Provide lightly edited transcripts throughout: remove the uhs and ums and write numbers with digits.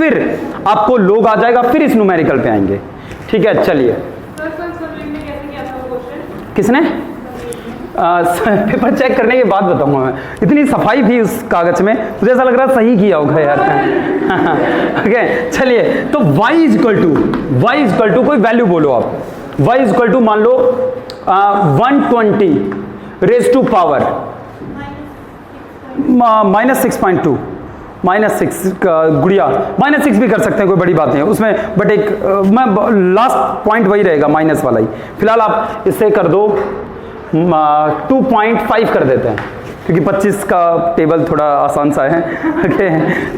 फिर आपको लोग आ जाएगा, फिर इस न्यूमेरिकल पे आएंगे। ठीक है, चलिए। किसने पेपर चेक करने के बाद बताऊंगा मैं, इतनी सफाई थी उस कागज में, मुझे ऐसा लग रहा सही किया होगा यार। ओके चलिए, तो y इक्वल टू कोई वैल्यू बोलो आप, y इक्वल टू मान लो 120 रेज टू पावर -6.2 -6 गुड़िया -6 भी कर सकते हैं, कोई बड़ी बात नहीं है उसमें, बट एक मैं लास्ट पॉइंट वही रहेगा माइनस वाला ही। फिलहाल आप इससे कर दो 2.5 कर देते हैं, क्योंकि 25 का टेबल थोड़ा आसान सा है। ओके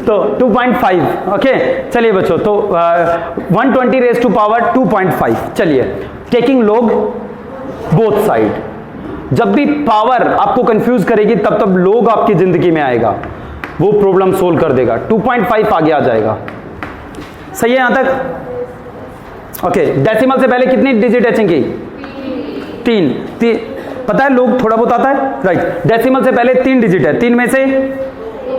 तो 2.5। ओके चलिए बच्चों, तो 120 रेज टू पावर 2.5। चलिए, टेकिंग लोग बोथ साइड। जब भी पावर आपको कंफ्यूज करेगी तब तब लोग आपकी जिंदगी में आएगा, वो प्रॉब्लम सोल्व कर देगा। 2.5 आगे आ जाएगा, सही है यहां तक? ओके, डेसिमल से पहले कितनी डिजिट एचिंग की? 3। पता है लोग थोड़ा बहुत आता है, राइट। डेसिमल से पहले 3 डिजिट है, 3 में से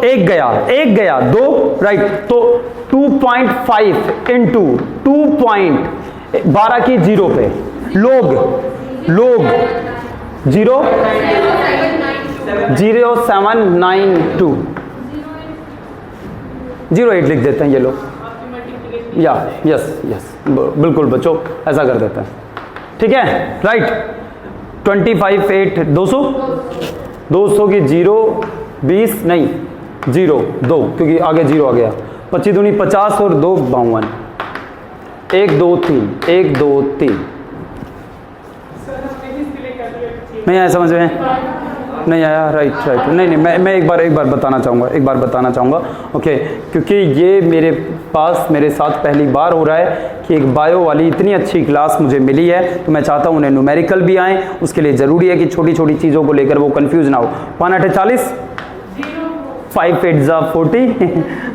एक गया 2, राइट। तो 2.5 इंटू 2.12 की 0 पे लोग 0792 08 लिख देते हैं ये लोग, या यस बिल्कुल बच्चों ऐसा कर देते हैं। ठीक है, राइट। 25 8 200 की 0 20 नहीं 0 2, क्योंकि आगे 0 आ गया। 25 दूनी 50 और 2 52। 1 2 3 1 2 3 नहीं आया समझ में? नहीं आया, राइट। नहीं मैं एक बार बताना चाहूँगा ओके, क्योंकि ये मेरे साथ पहली बार हो रहा है कि एक बायो वाली इतनी अच्छी क्लास मुझे मिली है, तो मैं चाहता हूँ उन्हें न्यूमेरिकल भी आए। उसके लिए ज़रूरी है कि छोटी छोटी चीज़ों को लेकर वो कंफ्यूज ना हो। 5 8 40 5 8 40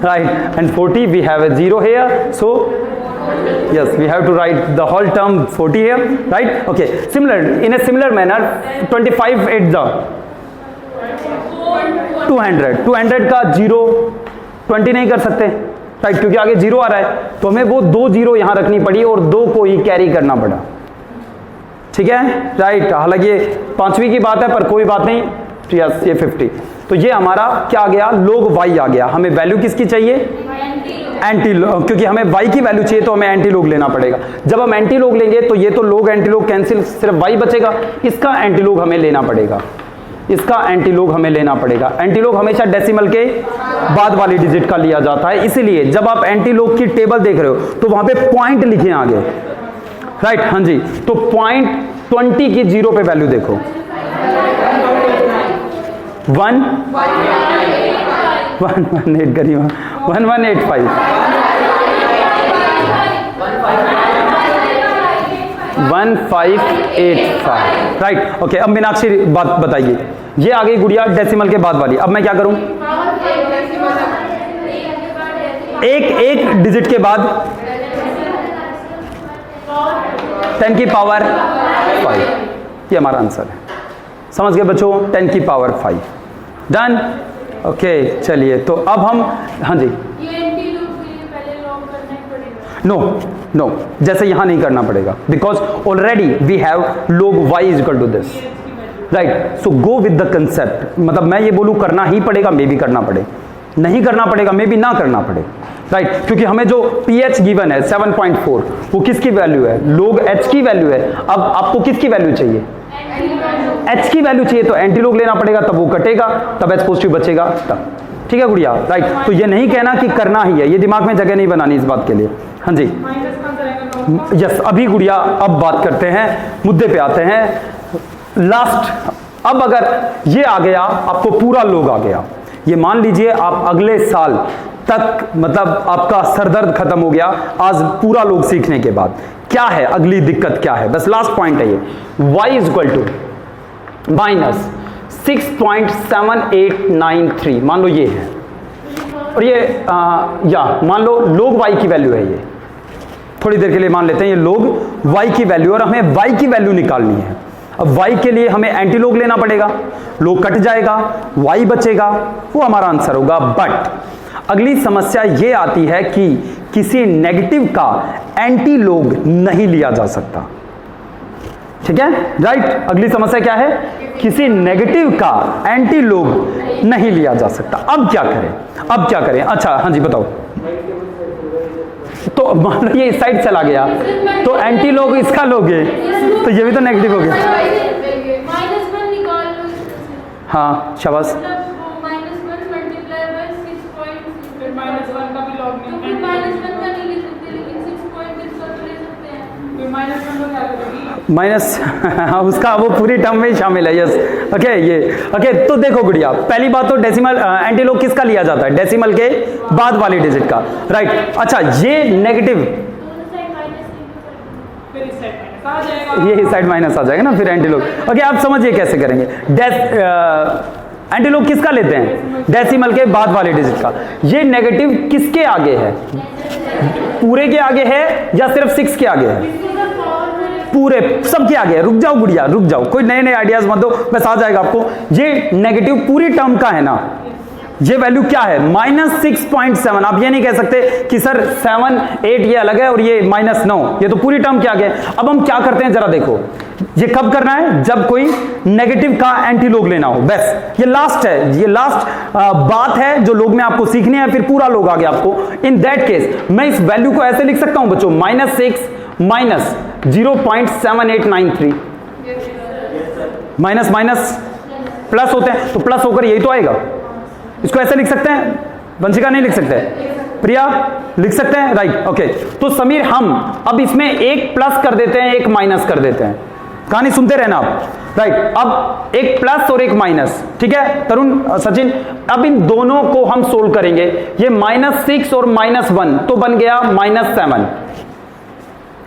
right, and 40 we have a 0 here, so yes we have to write the whole term 40 here, right? Okay, in a similar manner 25 8 200 का 0 20 नहीं कर सकते, राइट, क्योंकि आगे 0 आ रहा है, तो हमें वो 2 0 यहां रखनी पड़ी और 2 को ही कैरी करना पड़ा। ठीक है, राइट। हालांकि ये 5वीं की बात है पर कोई बात नहीं, यस ये 50। तो ये हमारा क्या आ गया, लोग y आ गया। हमें वैल्यू किसकी चाहिए? एंटी लोग, क्योंकि हमें y की वैल्यू चाहिए तो हमें एंटी लोग लेना पड़ेगा। जब हम एंटी लोग लेंगे तो ये तो लोग एंटी लोग कैंसिल, सिर्फ y बचेगा। इसका एंटी लोग हमें लेना पड़ेगा, एंटी लोग हमेशा डेसिमल के बाद वाली डिजिट का लिया जाता है, इसीलिए जब आप एंटी लोग की टेबल देख रहे हो तो वहां पे पॉइंट लिखे आगे, राइट। हाँ जी, तो पॉइंट 20 की 0 पे वैल्यू देखो 118 करीब 1185 1585, राइट। ओके, अब मीनाक्षी बात बताइए, ये आ गई गुड़िया डेसिमल के बाद वाली। अब मैं क्या करूं? एक डिजिट के बाद 10 की पावर 5, ये हमारा आंसर है। समझ गए बच्चों? 10 की पावर 5, डन। ओके चलिए, तो अब हम, हाँ जी, नो जैसे यहां नहीं करना पड़ेगा, because already we have log y is equal to this, right. So go with the concept, मतलब मैं ये बोलूं करना ही पड़ेगा, मे भी करना पड़े, नहीं करना पड़ेगा, मे भी ना करना पड़े, राइट। क्योंकि हमें जो pH गिवन है 7.4 वो किसकी वैल्यू है? लोग h की वैल्यू है। अब आपको किसकी वैल्यू चाहिए? h की वैल्यू चाहिए, तो एंटी लोग लेना पड़ेगा, तब वो कटेगा, तब h पॉजिटिव बचेगा तब। ठीक है गुड़िया, राइट। तो ये नहीं कहना कि करना ही है, ये दिमाग में जगह नहीं बनानी इस बात के लिए। हाँ जी, यस। अभी गुड़िया अब बात करते हैं, मुद्दे पे आते हैं लास्ट। अब अगर ये आ गया, आपको पूरा लोग आ गया, ये मान लीजिए आप अगले साल तक, मतलब आपका सरदर्द खत्म हो गया आज पूरा लोग सीखने के बाद। क्या है अगली दिक्कत, क्या है? बस लास्ट पॉइंट है ये, y इज इक्वल टू -6.7893 मान लो ये है, और ये या मान लो लोग y की वैल्यू है, ये थोड़ी देर के लिए मान लेते हैं ये लोग y की वैल्यू, और हमें y की वैल्यू निकालनी है। अब y के लिए हमें एंटी लोग लेना पड़ेगा, लोग कट जाएगा, y बचेगा, वो हमारा आंसर होगा। बट अगली समस्या ये आती है कि किसी नेगेटिव का एंटी लॉग नहीं लिया जा सकता। ठीक है, राइट। अगली समस्या क्या है? किसी नेगेटिव का एंटी लॉग नहीं लिया जा सकता। अब क्या करें? अब क्या करें? अच्छा, हाँ जी बताओ। तो मान लो ये इस साइड चला गया तो एंटी लॉग इसका लोगे तो ये भी तो नेगेटिव हो गया। हाँ शाबाश। माइनस उसका वो पूरी टर्म में शामिल है। यस ओके, ये ओके। तो देखो गुड़िया, पहली बात तो डेसिमल एंटी लॉग किसका लिया जाता है? डेसिमल के बाद वाली डिजिट का, राइट। अच्छा, ये नेगेटिव ये साइड माइनस आ जाएगा ना फिर एंटी लॉग। ओके, आप समझिए कैसे करेंगे। एंटी लॉग किसका लेते हैं? डेसिमल के बाद वाली डिजिट का। ये नेगेटिव किसके आगे है? पूरे के आगे है या सिर्फ 6 के आगे है? पूरे सबके आगे है। रुक जाओ गुड़िया, रुक जाओ, कोई नए नए आइडियाज मत दो, बस आ जाएगा आपको। ये नेगेटिव पूरी टर्म का है ना, ये वैल्यू क्या है? -6.7। आप ये नहीं कह सकते कि सर 7, 8 ये अलग है और ये -9, ये तो पूरी टर्म के आगे है। अब हम क्या करते हैं जरा देखो, ये कब करना है? जब कोई नेगेटिव का एंटी लॉग लेना हो। बस ये लास्ट है, ये लास्ट बात है जो लॉग में आपको सीखनी है, फिर पूरा लॉग आ गया आपको। इन दैट केस मैं इस वैल्यू को ऐसे लिख सकता हूं बच्चों, -6 माइनस 0.7893। माइनस माइनस प्लस होते हैं तो प्लस होकर यही तो आएगा। इसको ऐसे लिख सकते हैं? वंशिका नहीं लिख सकते? प्रिया लिख सकते हैं? Right okay. तो समीर हम अब इसमें एक प्लस कर देते हैं, एक माइनस कर देते हैं। कहानी सुनते रहना आप, राइट। अब एक प्लस और एक माइनस, ठीक है तरुण, सचिन। अब इन दोनों को हम सोल्व करेंगे। ये -6 और -1 तो बन गया -7।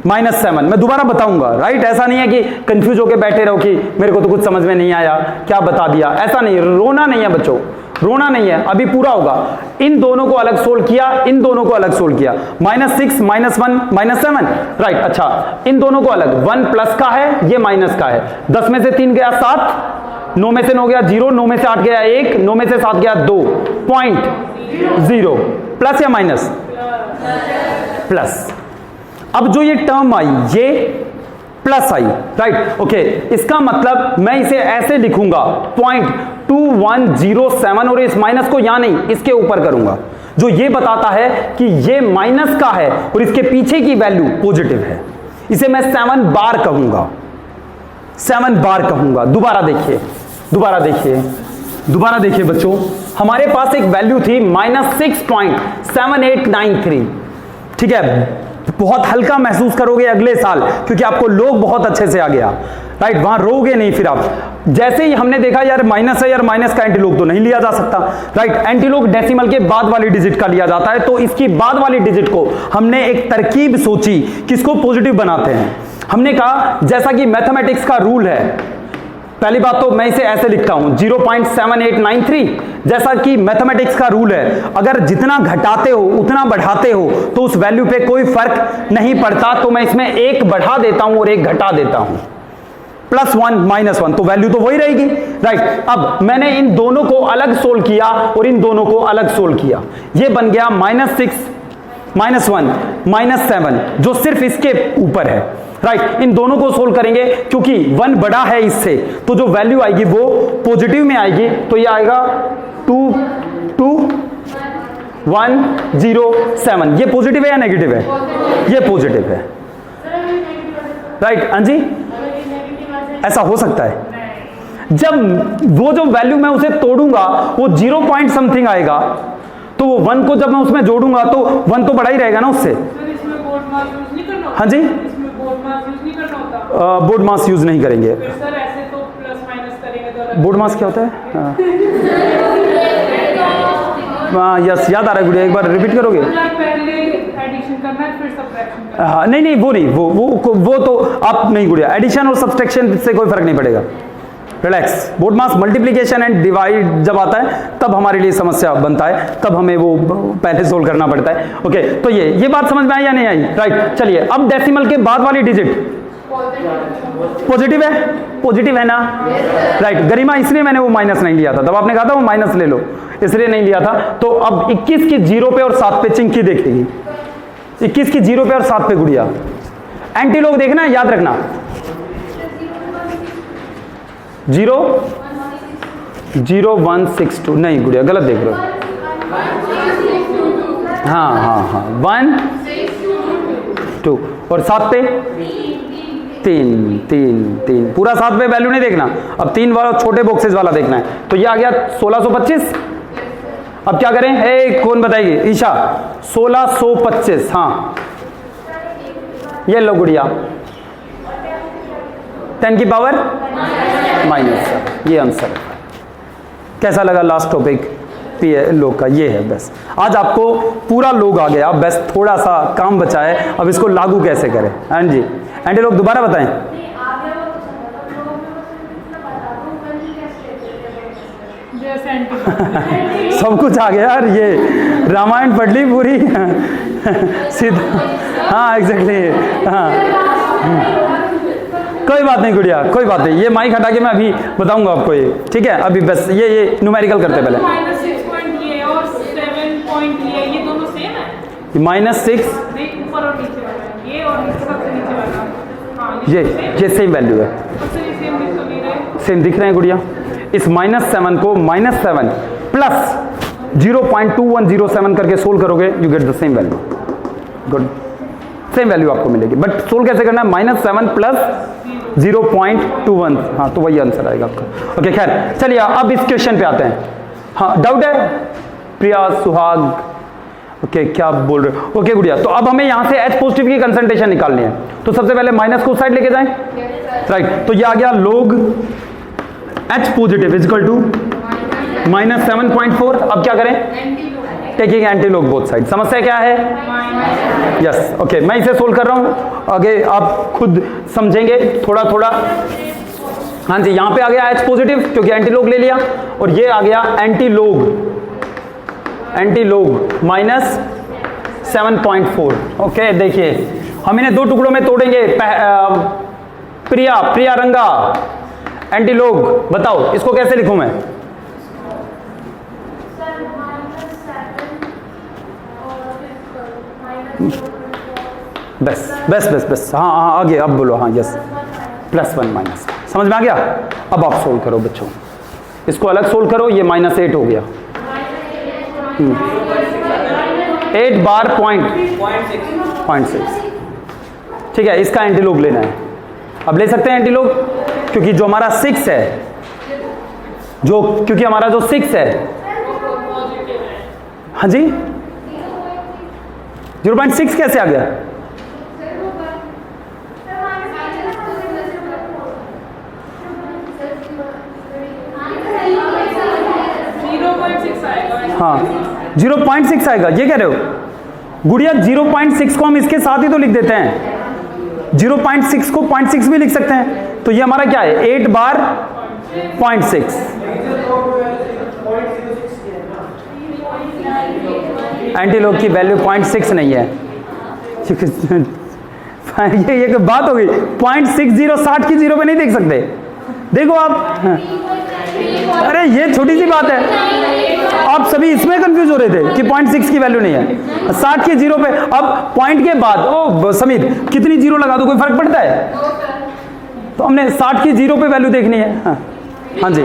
-7 मैं दोबारा बताऊंगा, राइट। ऐसा नहीं है कि कंफ्यूज होके बैठे रहो कि मेरे को तो कुछ समझ में नहीं आया, क्या बता दिया। ऐसा नहीं, रोना नहीं है बच्चों, रोना नहीं है, अभी पूरा होगा। इन दोनों को अलग सोल्व किया, इन दोनों को अलग सोल्व किया। -6 -1 -7, राइट। अच्छा, इन दोनों को अलग, 1 प्लस का है, ये माइनस का है। 10 में से 3 गया 7, 9 में से 9 गया 0, 9 में से 8 गया 1, 9 में से 7 गया 2, 0.0। प्लस या माइनस? प्लस। अब जो ये टर्म आई ये प्लस आई, राइट ओके। इसका मतलब मैं इसे ऐसे लिखूंगा 0.2107 और इस माइनस को यहां नहीं इसके ऊपर करूंगा, जो ये बताता है कि ये माइनस का है और इसके पीछे की वैल्यू पॉजिटिव है। इसे मैं 7 बार कहूंगा, 7 बार कहूंगा। दोबारा देखिए, दोबारा देखिए, दोबारा देखिए बच्चों, हमारे पास एक वैल्यू थी -6.7893, ठीक है। बहुत हल्का महसूस करोगे अगले साल क्योंकि आपको लोग बहुत अच्छे से आ गया, राइट। वहां रोगे नहीं फिर आप। जैसे ही हमने देखा यार माइनस है, यार माइनस का एंटी लॉग तो नहीं लिया जा सकता, राइट। एंटी लॉग डेसिमल के बाद वाली डिजिट का लिया जाता है, तो इसकी बाद वाली डिजिट को हमने एक तरकीब सोची किसको पॉजिटिव बनाते हैं। हमने कहा जैसा कि मैथमेटिक्स का रूल है, पहली बात तो मैं इसे ऐसे लिखता हूं 0.7893, जैसा कि मैथमेटिक्स का रूल है, अगर जितना घटाते हो उतना बढ़ाते हो तो उस वैल्यू पे कोई फर्क नहीं पड़ता। तो मैं इसमें एक बढ़ा देता हूं और एक घटा देता हूं, +1 -1, तो वैल्यू तो वही रहेगी, राइट। अब मैंने इन दोनों को अलग सोल्व किया और इन दोनों को अलग सोल्व किया, ये बन गया -6 -1 -7 जो सिर्फ इसके ऊपर है, राइट। इन दोनों को सोल्व करेंगे क्योंकि 1 बड़ा है इससे, तो जो वैल्यू आएगी वो पॉजिटिव में आएगी। तो ये आएगा 2107। ये पॉजिटिव है या नेगेटिव है? ये पॉजिटिव है, राइट। हाँ जी, ऐसा हो सकता है। जब वो जो वैल्यू मैं उसे तोड़ूंगा वो 0 पॉइंट समथिंग आएगा, तो वो 1 को जब मैं उसमें जोड़ूंगा तो 1 तो बड़ा ही रहेगा ना उससे। हाँ जी, बोर्ड मास यूज नहीं करेंगे। सर ऐसे तो प्लस माइनस करेंगे तो बोर्ड मास क्या होता है? यस, याद आ रहा है गुड़िया, एक बार रिपीट करोगे? पहले एडिशन करना है फिर सब्ट्रैक्शन करना है। हाँ नहीं नहीं, वो नहीं, वो तो आप नहीं गुड़िया, एडिशन और सब्सट्रैक्शन से कोई फर्क नहीं पड़ेगा, relax. Board mass multiplication and divide जब आता है तब हमारे लिए समस्या बनता है, तब हमें वो पहले सोल्व करना पड़ता है। ओके, तो ये बात समझ में आई या नहीं आई? राइट। चलिए अब डेसिमल के बाद वाली डिजिट पॉजिटिव है, पॉजिटिव है ना, राइट। गरिमा इसलिए मैंने वो माइनस नहीं लिया था, तब आपने कहा था वो माइनस ले लो, इसलिए नहीं लिया था। तो अब 21 की 0 पे और 7 पे चिंकी देखेगी, 21 की 0 पे और 7 पे गुड़िया। एंटी लोग देखना है, याद रखना। 00162 नहीं गुड़िया, गलत देख रहे हो। हाँ 1 2 और 7 पे 3 पूरा 7 पे वैल्यू नहीं देखना, अब 3 वाला छोटे बॉक्सेस वाला देखना है। तो ये आ गया 1625। अब क्या करें, कौन बताएगी, ईशा। 1625, हाँ ये लो गुड़िया, 10 की पावर -7, ये आंसर है। कैसा लगा लास्ट टॉपिक लोग का, ये है। बस आज आपको पूरा लोग आ गया, बस थोड़ा सा काम बचा है, अब इसको लागू कैसे करें। हाँ जी एंटी लोग दोबारा बताएं। जैसे एंटी सब कुछ आ गया यार, ये रामायण पढ़ ली पूरी सीधा। हाँ एग्जैक्टली, हाँ कोई बात नहीं गुड़िया, कोई बात नहीं, ये माइक हटा के मैं अभी बताऊंगा आपको ये, ठीक है। अभी बस ये न्यूमेरिकल करते पहले। -6 पॉइंट ये और 7 पॉइंट ये दोनों सेम है। -6 ऊपर और नीचे वाला, ये और नीचे सबसे नीचे वाला, हाँ ये सेम वैल्यू है, सेम दिख तो नहीं रहे। सेम दिख रहे हैं गुड़िया। इस -7 को -7 प्लस 0.2107 करके सोल्व करोगे, you get the same value. Good, same value आपको मिलेगी, बट सोल्व कैसे करना है, -7 प्लस 0.21, हाँ तो वही आंसर आएगा आपका। ओके खैर चलिए अब इस क्वेश्चन पे आते हैं। हाँ डाउट है प्रिया, सुहाग, ओके क्या बोल रहे हो। ओके गुड़िया, तो अब हमें यहाँ से H पॉजिटिव की कंसंट्रेशन निकालनी है, तो सबसे पहले माइनस को साइड लेके जाएं, राइट। तो ये आ गया लोग H पॉजिटिव इक्वल टू -7.4। अब क्या करें, टेकिंग एंटी लोग बोथ साइड। समस्या क्या है, यस ओके मैं इसे सोल्व कर रहा हूं, आगे आप खुद समझेंगे थोड़ा थोड़ा। हाँ जी यहाँ पे आ गया H पॉजिटिव क्योंकि एंटी लोग ले लिया, और ये आ गया एंटी लोग -7.4। ओके देखिए हम इन्हें दो टुकड़ों में तोड़ेंगे। प्रिया रंगा एंटी लोग, बताओ इसको कैसे लिखूं मैं। बस हाँ आगे अब बोलो, हाँ यस +1 माइनस, समझ में आ गया। अब आप सोल्व करो बच्चों, इसको अलग सोल्व करो, ये -8 हो गया। 8 बार 0.6, ठीक है। इसका एंटीलोग लेना है, अब ले सकते हैं एंटीलोग, क्योंकि जो हमारा 6 है, क्योंकि हमारा जो 6 है, हाँ जी 0.6 कैसे आ गया, हाँ 0.6 आएगा, ये कह रहे हो गुड़िया। 0.6 को हम इसके साथ ही तो लिख देते हैं, 0.6 को 0.6 भी लिख सकते हैं, तो ये हमारा क्या है 8 बार 0.6। एंटीलोग की वैल्यू 0.6 नहीं है ये बात हो गई, 0.60 60 की 0 पे नहीं देख सकते, देखो आप। अरे ये छोटी सी बात है, आप सभी इसमें कंफ्यूज हो रहे थे कि 0.6 की वैल्यू नहीं है, 60 के 0 पे। अब पॉइंट के बाद ओ समीर कितनी 0 लगा दो, कोई फर्क पड़ता है, तो हमने 60 की 0 पे वैल्यू देखनी है। हाँ जी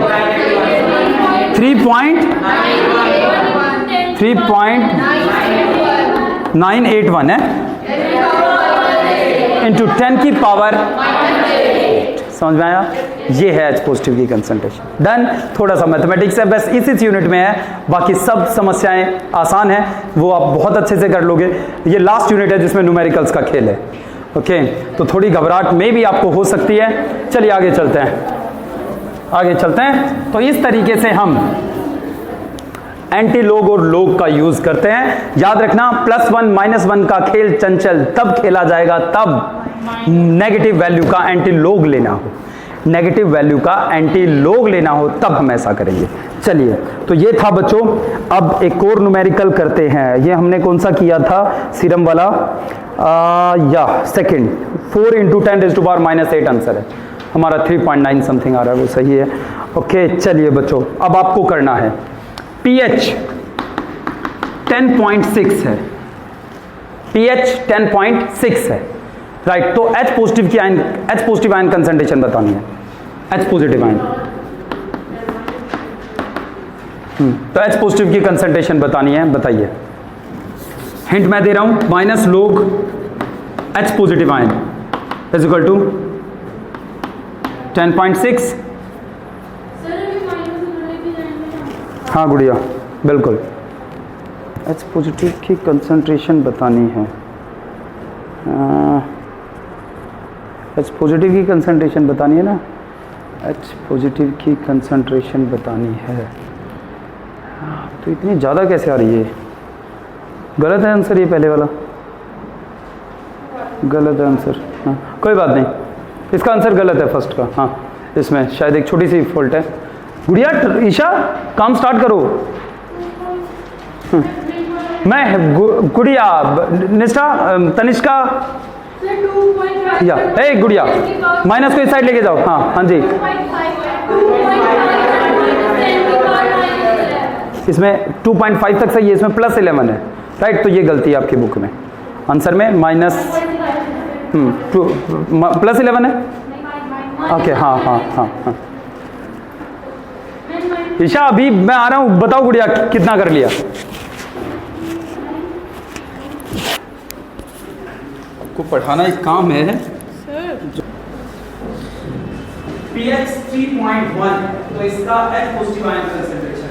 3.981 है इंटू 10 की पावर, समझ में आया। ये है H पॉजिटिव की कंसंट्रेशन। डन। थोड़ा सा मैथमेटिक्स है बस इस यूनिट में है, बाकी सब समस्याएं आसान है, वो आप बहुत अच्छे से कर लोगे। ये लास्ट यूनिट है जिसमें न्यूमेरिकल्स का खेल है। ओके तो थोड़ी घबराहट में भी आपको हो सकती है। चलिए आगे चलते हैं। तो इस तरीके से हम एंटी लोग और लोग का यूज करते हैं। याद रखना +1 -1 का खेल चंचल तब खेला जाएगा तब नेगेटिव वैल्यू का एंटी लोग लेना हो। नेगेटिव वैल्यू का एंटी लॉग लेना हो तब हम ऐसा करेंगे। चलिए, तो ये था बच्चों। अब एक और न्यूमेरिकल करते हैं। ये हमने कौन सा किया था, सीरम वाला, या सेकंड, 4 × 10⁻⁻8 आंसर है हमारा, 3.9 समथिंग आ रहा है, वो सही है। ओके, चलिए बच्चों, अब आपको करना है पीएच 10.6 है, पीएच 10.6 है, राइट। तो H पॉजिटिव की ion, H positive ion concentration बतानी है, H पॉजिटिव आयन, तो H पॉजिटिव की कंसंट्रेशन बतानी है, बताइए। हिंट मैं दे रहा हूं, minus log H positive ion is equal to 10.6। हाँ गुड़िया, बिल्कुल, H पॉजिटिव की कंसंट्रेशन बतानी है, H पॉजिटिव की कंसंट्रेशन बतानी है ना, H पॉजिटिव की कंसंट्रेशन बतानी है। तो इतनी ज़्यादा कैसे आ रही है? गलत है आंसर ये पहले वाला, गलत है आंसर। हाँ कोई बात नहीं, इसका आंसर गलत है फर्स्ट का। हाँ इसमें शायद एक छोटी सी फॉल्ट है। गुड़िया, ईशा काम स्टार्ट करो। मैं गुड़िया, निष्ठा, तनिष्का, या ए गुड़िया, माइनस को इस साइड लेके जाओ। हाँ हाँ जी, इसमें 2.5 तक सही है, इसमें +11 है, राइट। तो ये गलती है आपकी बुक में, आंसर में माइनस +11 है। ओके, हाँ हाँ हाँ हाँ। ईशा अभी मैं आ रहा हूँ, बताओ गुड़िया कितना कर लिया। आपको पढ़ाना एक काम है। pH 3.1, तो इसका H पॉजिटिव आयन कंसंट्रेशन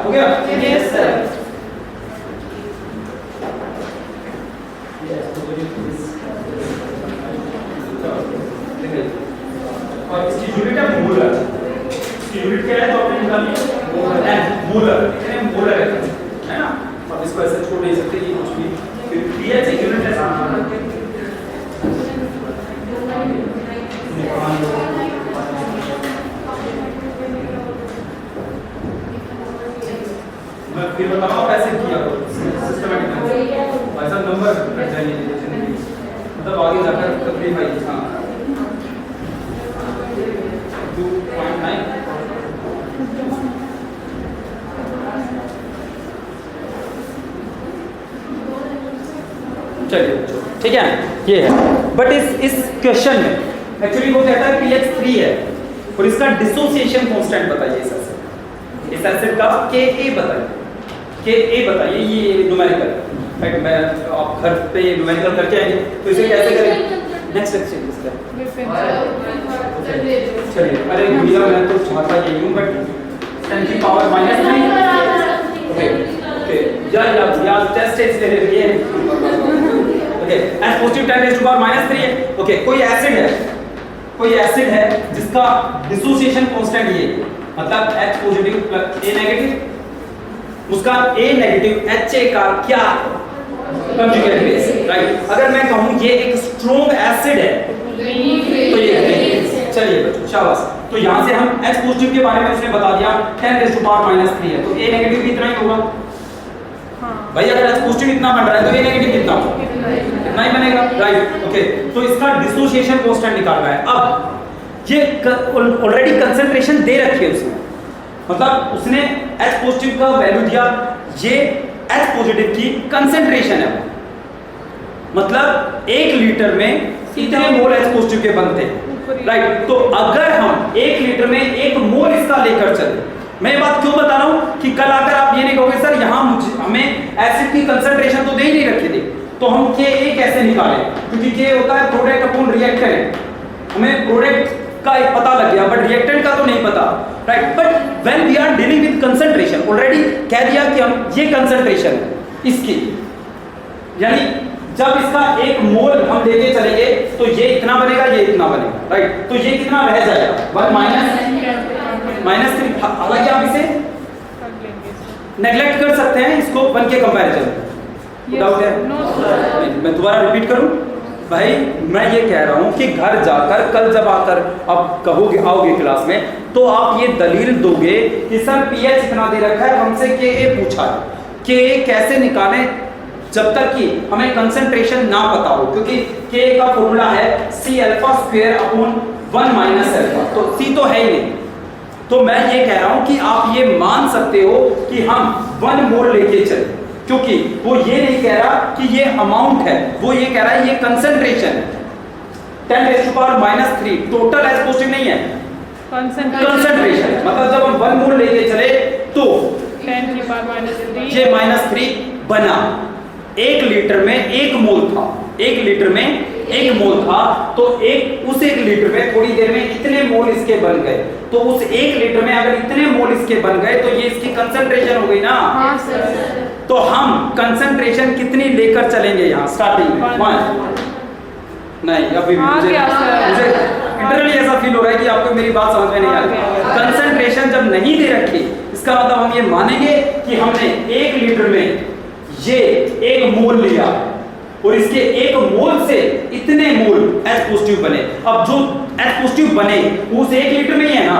हो गया? Yes sir. और इसकी यूनिट है मोलर। इसकी यूनिट क्या है तो आपने निकाली मोलर, कितने मोलर है ना। अब इसको ऐसे छोड़ नहीं सकते, ये कुछ भी, फिर pH एक यूनिट है। मैं फिर बताऊँ कैसे किया सिस्टमैटिकली, ऐसा नंबर कट जाएंगे, मतलब आगे जाकर तकलीफ आएगी। हाँ 2.9 चलिए ठीक है, ये है। बट इस क्वेश्चन में एक्चुअली वो कहता है pH 3 है और इसका डिसोसिएशन कांस्टेंट बताइए। इस एसिड का Ka बताइए, ये न्यूमेरिकल, राइट। मैं आप घर पे न्यूमेरिकल करके आएंगे तो इसे कैसे करें नेक्स्ट लेक्चर इसका। चलिए, अरे गुड़िया मैं तो चाहता यही हूँ, बट 10 की पावर -3। ओके या टेस्ट इसलिए ले रही है। ओके, H पॉजिटिव 10⁻³ है। ओके, कोई एसिड है जिसका डिसोसिएशन कांस्टेंट ये, मतलब H positive plus A negative, उसका A नेगेटिव HA का क्या कंजुगेट बेस, राइट। अगर मैं कहूं ये एक स्ट्रॉन्ग एसिड है तो ये, चलिए बच्चों शाबाश। तो यहां से हम H पॉजिटिव के बारे में उसने बता दिया 10⁻³ है, तो A नेगेटिव भी इतना ही होगा। भाई अगर H पॉजिटिव इतना बन रहा है तो A नेगेटिव कितना होगा, इतना ही बनेगा, राइट। ओके, तो इसका डिसोसिएशन कांस्टेंट निकालना है। अब ये ऑलरेडी कंसंट्रेशन दे रखी है उसने, मतलब उसने H पॉजिटिव का वैल्यू दिया, ये H पॉजिटिव की कंसंट्रेशन है, मतलब 1 लीटर में इतने मोल H पॉजिटिव के बनते हैं, राइट। तो अगर हम 1 लीटर में 1 मोल इसका लेकर चले, मैं ये बात क्यों बता रहा हूं कि कल आकर आप ये नहीं कहोगे सर यहाँ हमें एसिड की कंसंट्रेशन तो दे ही नहीं रखी थी, तो हम Ka कैसे निकालें, क्योंकि K होता है प्रोडक्ट अपॉन रिएक्टेंट, हमें प्रोडक्ट का पता लग गया बट रिएक्टेंट का तो नहीं पता, right. But when we are dealing with concentration, already कह दिया कि हम ये कंसंट्रेशन है इसकी, यानी जब इसका 1 मोल हम लेके चलेंगे तो ये इतना बनेगा, ये इतना बनेगा, राइट। तो ये कितना रह जाएगा 1 माइनस 3, हालांकि आप इसे नेग्लेक्ट कर सकते हैं इसको 1 के कंपैरिजन में, डाउट है? मैं दोबारा रिपीट करूं भाई, मैं ये कह रहा हूं कि घर जाकर कल जब आकर आप कहोगे, आओगे क्लास में, तो आप ये दलील दोगे कि सर पीएच इतना दे रखा है, हमसे Ka पूछा है, Ka कैसे निकालें जब तक कि हमें कंसंट्रेशन ना पता हो, क्योंकि Ka का फॉर्मूला है C∝² 1 अल्फा, तो C तो है ही नहीं। तो मैं ये कह रहा हूं कि आप ये मान सकते हो कि हम 1 मोल लेके चले, क्योंकि वो ये नहीं कह रहा कि ये अमाउंट है, वो ये कह रहा है ये कंसंट्रेशन है, 10⁻³ टोटल H पॉजिटिव नहीं है, कंसंट्रेशन, मतलब जब हम 1 मोल लेके चले तो 10⁻³ ये -3 बना। 1 लीटर में 1 मोल था, 1 लीटर में 1 मोल था, तो उस 1 लीटर में थोड़ी देर में इतने मोल इसके बन गए, तो उस 1 लीटर में अगर इतने मोल इसके बन गए तो ये इसकी कंसंट्रेशन हो गई ना। हाँ सर। तो हम कंसंट्रेशन कितनी लेकर चलेंगे यहाँ स्टार्टिंग में 1 नहीं, अभी मुझे इंटरनली ऐसा फील हो रहा है कि आपको मेरी बात समझ में नहीं आ रही। कंसंट्रेशन जब नहीं दे रखी, इसका मतलब हम ये मानेंगे कि हमने 1 लीटर में ये 1 मोल लिया और इसके 1 मोल से इतने मोल H पॉजिटिव बने। अब जो H पॉजिटिव बने वो उस 1 लीटर में ही है ना,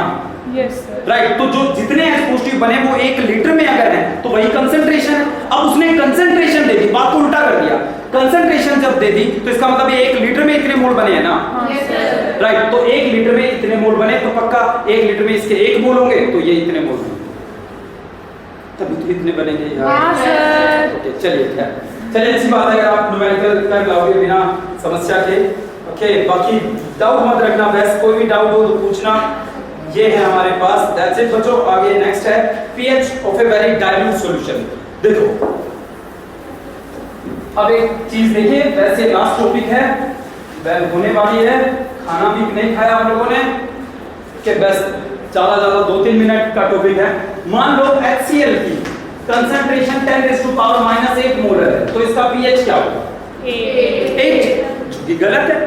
यस सर, राइट। तो जो जितने H पॉजिटिव बने वो 1 लीटर में अगर है तो वही कंसंट्रेशन है। अब उसने कंसंट्रेशन दे दी, बात को उल्टा कर दिया, कंसंट्रेशन जब दे दी तो इसका मतलब ये 1 लीटर में इतने मोल बने हैं ना, राइट। तो 1 लीटर में इतने मोल बने तो पक्का 1 लीटर में इसके 1 मोल होंगे तो ये इतने मोल होंगे, तभी तो इतने बनेंगे यार। हाँ सर। ओके चलिए, चलिए अच्छी बात है अगर आप न्यूमेरिकल कर लोगे बिना समस्या के। ओके, बाकी डाउट मत रखना, बस कोई भी डाउट हो तो पूछना। ये है हमारे पास, दैट्स इट बच्चों। आगे नेक्स्ट है pH of a very dilute solution. देखो अब एक चीज देखिए, वैसे लास्ट टॉपिक है, वह होने वाली है, खाना भी नहीं खाया आप लोगों ने कि बस ज्यादा 2-3 मिनट का टॉपिक है। मान लो HCl की कंसंट्रेशन 10⁻⁻8 मोलर है, तो इसका पीएच क्या होगा 8, जो कि गलत है,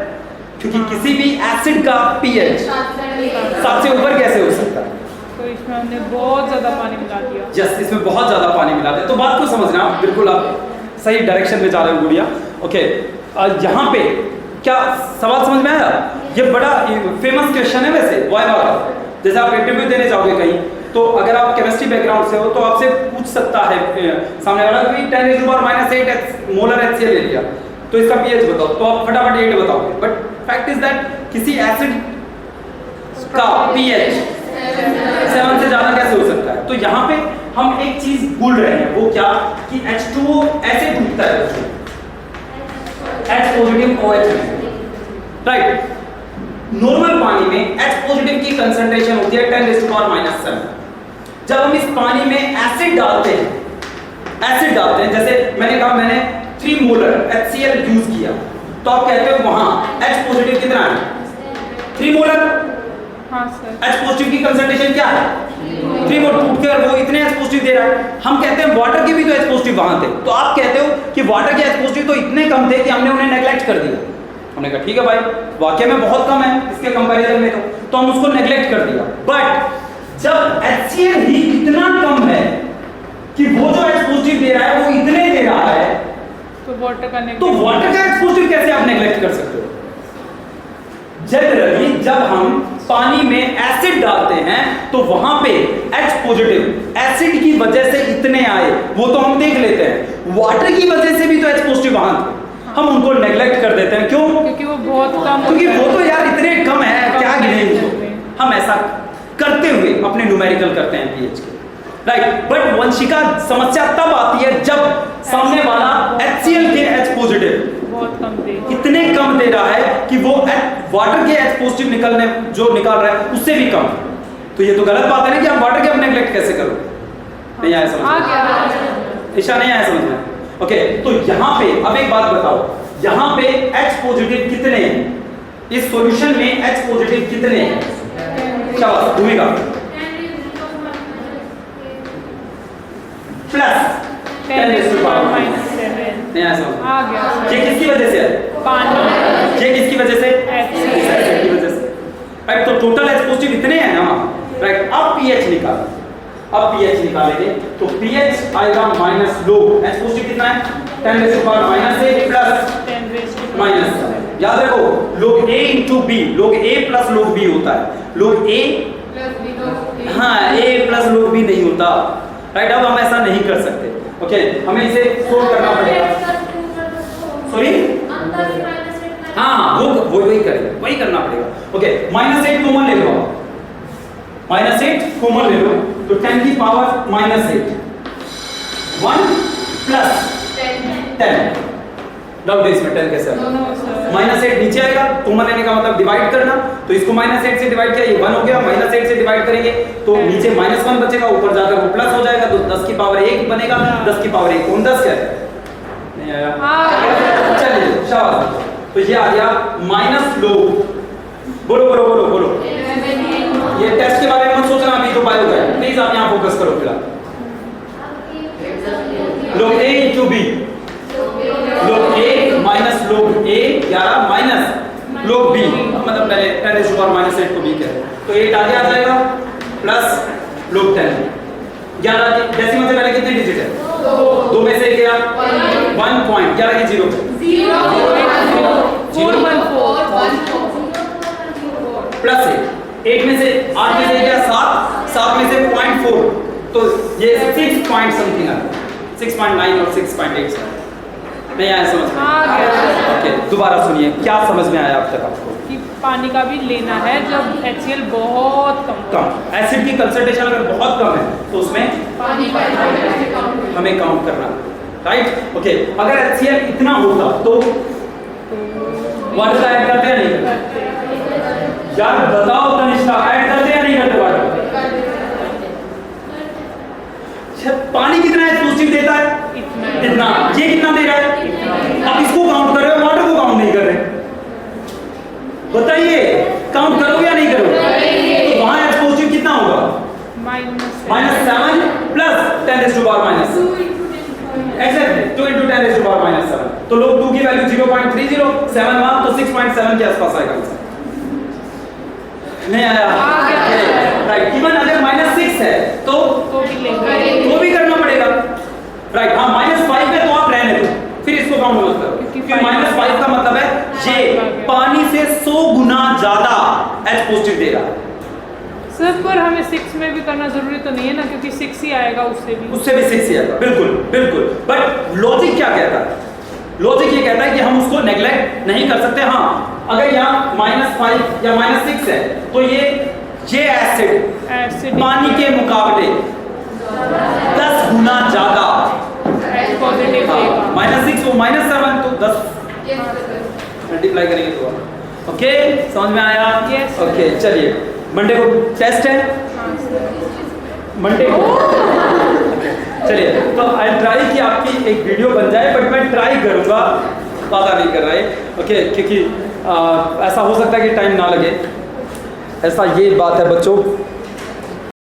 क्योंकि किसी भी एसिड का पीएच 7 से ऊपर कैसे हो सकता है? तो इसमें हमने बहुत ज्यादा पानी मिला दिया। यस, इसमें बहुत ज्यादा पानी मिला दिया। तो बात को समझना, बिल्कुल आप सही डायरेक्शन में जा रहे हो गुड़िया। ओके, यहाँ पे क्या सवाल समझ में आया? ये बड़ा फेमस क्वेश्चन है वैसे वाइवा का। जैसे आप इंटरव्यू देने जाओगे कहीं, तो अगर आप केमिस्ट्री बैकग्राउंड से हो तो आपसे पूछ सकता है सामने वाला कि 10⁻⁸ मोलर HCl ले लिया, तो इसका पीएच बताओ, तो आप फटाफट 8 बताओगे। बट फैक्ट इज दैट किसी एसिड का पीएच 7 से ज्यादा कैसे हो सकता है? तो यहाँ पे हम एक चीज भूल रहे हैं, वो क्या कि H2O ऐसे टूटता है, H positive OH, right. Normal पानी में H पॉजिटिव की कंसंट्रेशन होती है 10⁻⁷। जब हम इस पानी में एसिड डालते हैं, जैसे मैंने कहा मैंने 3 मोलर HCl यूज किया, तो आप कहते हो वहां H पॉजिटिव कितना है 3 मोलर। हाँ सर। H पॉजिटिव की कंसंट्रेशन क्या है 3 मोल, टूटकर वो इतने H पॉजिटिव दे रहा है। हम कहते हैं वाटर के भी तो H पॉजिटिव वहां थे, तो आप कहते हो कि वाटर के H पॉजिटिव तो इतने कम थे कि हमने उन्हें नेग्लेक्ट कर दिया। हमने कहा ठीक है भाई, वाकई में बहुत कम है इसके कंपैरिजन में, तो हम उसको नेग्लेक्ट कर दिया। बट जब HCl ही इतना कम है कि वो जो H पॉजिटिव दे रहा है वो इतने दे रहा है, तो वाटर का H पॉजिटिव कैसे आप नेग्लेक्ट कर सकते हो? जनरली जब हम पानी में एसिड डालते हैं तो वहां पे H पॉजिटिव एसिड की वजह से इतने आए, वो तो हम देख लेते हैं। वाटर की वजह से भी तो H पॉजिटिव वहां थे, हम उनको नेग्लेक्ट कर देते हैं। क्यों? क्योंकि वो बहुत कम, क्योंकि वो तो यार इतने कम है, क्या गिने इनको। हम ऐसा करते हुए अपने न्यूमेरिकल करते हैं पीएच के, राइट। बट वंशिका समस्या तब आती है जब सामने वाला HCl के H पॉजिटिव बहुत कम दे, इतने कम दे रहा है कि वो वाटर के H पॉजिटिव निकलने जो निकाल रहा है उससे भी कम। तो ये तो गलत बात है ना कि हम वाटर के अब नेग्लेक्ट कैसे करो। नहीं आया समझ आ गया ईशा, नहीं आया समझ में? ओके, तो यहाँ पे अब एक बात बताओ, यहाँ पे H पॉजिटिव कितने हैं इस सॉल्यूशन में? H पॉजिटिव कितने हैं? शाबाश भूमिका, plus 10 raised to power minus 7 नहीं आया समझ? आ गया। ये किसकी वजह से है? पानी, ये किसकी वजह से? HCl इस acid की वजह से, राइट। तो टोटल H पॉजिटिव इतने हैं ना, राइट। अब pH निकालो, अब pH निकालेंगे तो pH आएगा माइनस लो। H पॉजिटिव कितना है? 10 raised to power minus 8 plus 10 raised to minus. याद रखो log A into B, log A plus log B होता है, log A हाँ A प्लस log B नहीं होता, राइट। अब हम ऐसा नहीं कर सकते, ओके, हमें इसे सोल्व करना पड़ेगा। सॉरी, हाँ वो वही करेंगे, वही करना पड़ेगा। ओके, -8 कॉमन ले लो, -8 कॉमन ले लो तो 10 की पावर -8 1 प्लस 10 डाउट इसमें 10 कैसे आएगा? -8 नीचे आएगा, कॉमन लेने का मतलब डिवाइड करना, तो इसको -8 से डिवाइड किया, ये 1 हो गया, -8 से डिवाइड करेंगे तो नीचे -1 बचेगा, ऊपर जाकर वो प्लस हो जाएगा, तो 10 की पावर 1 बनेगा, 10 की पावर 1 कौन 10 क्या है? नहीं आया, चलिए शाबाश। तो ये आ गया माइनस लो, बोलो बोलो बोलो बोलो। ये टेस्ट के बारे में मत सोचना, अभी तो बायो का है, प्लीज आप यहाँ फोकस करो फिलहाल। log A into B, log A minus log A 11 minus log B, मतलब पहले 10 raised to power minus 8 को B करें तो 8 आगे आ जाएगा प्लस log 10। 11 के डेसिमल से पहले कितने डिजिट है? 2 में से गया 1 पॉइंट, 11 की 0 प्लस 8 में से 8 में से गया 7, 7 में से 0.4 तो ये 6 पॉइंट समथिंग है, 6.9 और 6.8 नहीं आया समझ में? ओके, दोबारा सुनिए, क्या समझ में आया अब तक आपको? कि पानी का भी लेना है जब HCl बहुत कम, एसिड की कंसंट्रेशन अगर बहुत कम है तो उसमें पानी हमें काउंट करना, राइट। ओके, अगर HCl इतना होता तो वाटर का ऐड करते या नहीं करते? यार बताओ तनिष्ठा, ऐड करते या नहीं करते वाटर? पानी कितना H पॉजिटिव देता है? इतना। ये कितना दे रहा है? आप इसको काउंट कर रहे हो, वाटर को काउंट नहीं कर रहे, बताइए काउंट करोगे या नहीं करोगे? तो वहां H पॉजिटिव कितना होगा? -7 plus 10 raised to power minus exactly 2 into 10 raised to power -7 तो log 2 की वैल्यू 0.30, 7 वहां तो 6.7 के आसपास आएगा। नहीं आया, राइट। इवन अगर -6 है तो भी करना पड़ेगा, राइट। हाँ -5 है तो आप रहने दो, फिर इसको काउंट मत करो, क्योंकि -5 का मतलब है ये पानी से 100 गुना ज्यादा H पॉजिटिव दे रहा है। सर पर हमें 6 में भी करना जरूरी तो नहीं है ना, क्योंकि 6 ही आएगा, उससे भी 6 ही आएगा, बिल्कुल बिल्कुल। बट लॉजिक क्या कहता है? लॉजिक ये कहता है कि हम उसको नेग्लेक्ट नहीं कर सकते। हाँ, अगर यहाँ -5 या -6 है तो ये एसिड पानी के मुकाबले 10 गुना ज्यादा H पॉजिटिव देगा। -6 वो -7 तो 10 मल्टीप्लाई करेंगे तो, ओके समझ में आया? Yes. ओके, चलिए मंडे को टेस्ट है, मंडे को चलिए तो आई ट्राई कि आपकी एक वीडियो बन जाए, बट मैं ट्राई करूंगा, वादा नहीं कर रहा है, ओके, क्योंकि ऐसा हो सकता है कि टाइम ना लगे, ऐसा ये बात है बच्चों।